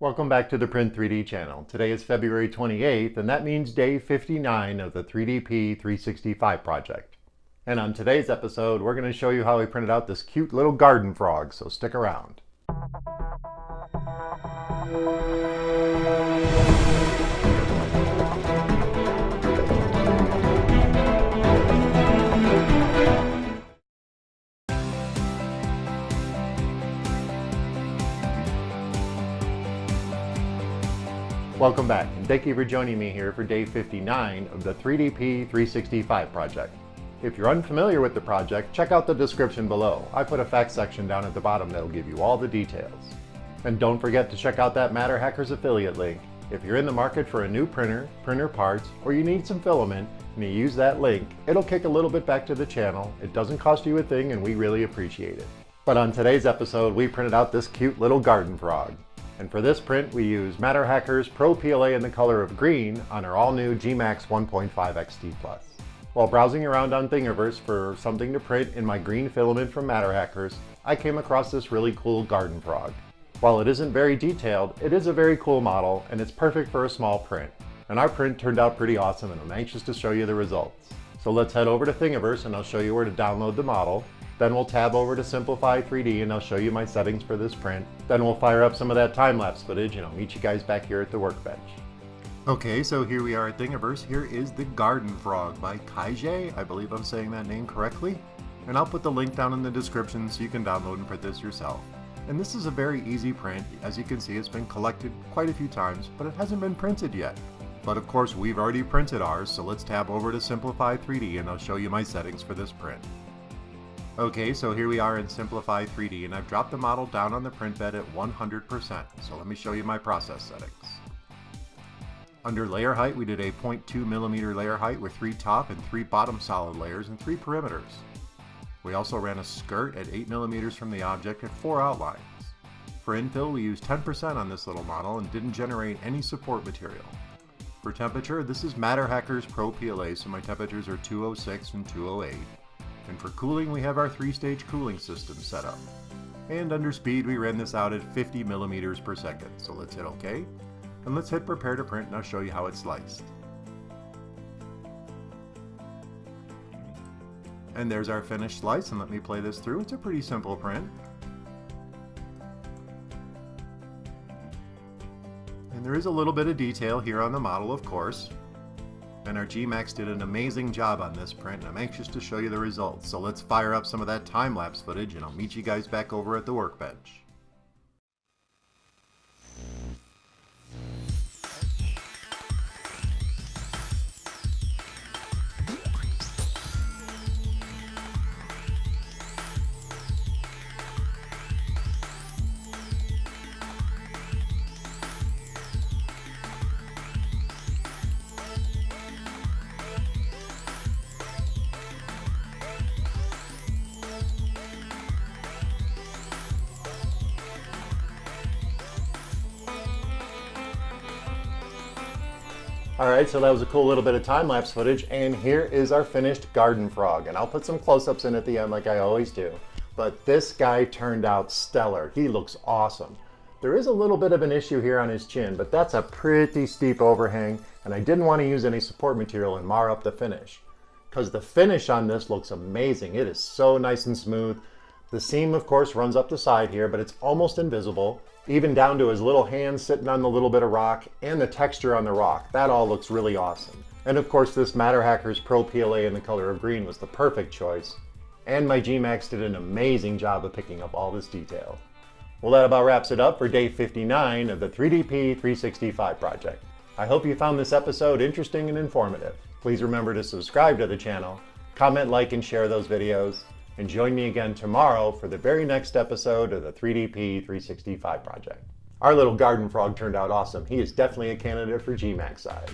Welcome back to the Print 3D channel. Today is February 28th, and that means day 59 of the 3DP 365 project. And on today's episode, we're going to show you how we printed out this cute little garden frog, so stick around. Welcome back, and thank you for joining me here for day 59 of the 3DP 365 project. If you're unfamiliar with the project, check out the description below. I put a fact section down at the bottom that'll give you all the details. And don't forget to check out that MatterHackers affiliate link. If you're in the market for a new printer, printer parts, or you need some filament, and you use that link, it'll kick a little bit back to the channel. It doesn't cost you a thing, and we really appreciate it. But on today's episode, we printed out this cute little garden frog. And for this print, we use MatterHackers PRO PLA in the color of green on our all-new gMax 1.5 XT+. While browsing around on Thingiverse for something to print in my green filament from MatterHackers, I came across this really cool garden frog. While it isn't very detailed, it is a very cool model, and it's perfect for a small print. And our print turned out pretty awesome, and I'm anxious to show you the results. So let's head over to Thingiverse, and I'll show you where to download the model. Then we'll tab over to Simplify 3D and I'll show you my settings for this print. Then we'll fire up some of that time-lapse footage and I'll meet you guys back here at the workbench. Okay, so here we are at Thingiverse. Here is the Garden Frog by Kijai. I believe I'm saying that name correctly. And I'll put the link down in the description so you can download and print this yourself. And this is a very easy print. As you can see, it's been collected quite a few times, but it hasn't been printed yet. But of course, we've already printed ours, so let's tab over to Simplify 3D and I'll show you my settings for this print. Okay, so here we are in Simplify 3D, and I've dropped the model down on the print bed at 100%, so let me show you my process settings. Under layer height, we did a 0.2mm layer height with 3 top and 3 bottom solid layers and 3 perimeters. We also ran a skirt at 8mm from the object and 4 outlines. For infill, we used 10% on this little model and didn't generate any support material. For temperature, this is MatterHackers PRO PLA, so my temperatures are 206 and 208. And for cooling, we have our 3-stage cooling system set up. And under speed, we ran this out at 50 millimeters per second. So let's hit OK. And let's hit prepare to print and I'll show you how it's sliced. And there's our finished slice, and let me play this through. It's a pretty simple print. And there is a little bit of detail here on the model, of course. And our gMax did an amazing job on this print, and I'm anxious to show you the results. So let's fire up some of that time-lapse footage and I'll meet you guys back over at the workbench. Alright, so that was a cool little bit of time-lapse footage, and here is our finished garden frog. And I'll put some close-ups in at the end like I always do. But this guy turned out stellar. He looks awesome. There is a little bit of an issue here on his chin, but that's a pretty steep overhang, and I didn't want to use any support material and mar up the finish. Because the finish on this looks amazing. It is so nice and smooth. The seam, of course, runs up the side here, but it's almost invisible. Even down to his little hand sitting on the little bit of rock and the texture on the rock. That all looks really awesome. And of course, this MatterHackers PRO PLA in the color of green was the perfect choice. And my gMax did an amazing job of picking up all this detail. Well, that about wraps it up for day 59 of the 3DP 365 project. I hope you found this episode interesting and informative. Please remember to subscribe to the channel, comment, like, and share those videos. And join me again tomorrow for the very next episode of the 3DP 365 project. Our little garden frog turned out awesome. He is definitely a candidate for gMax size.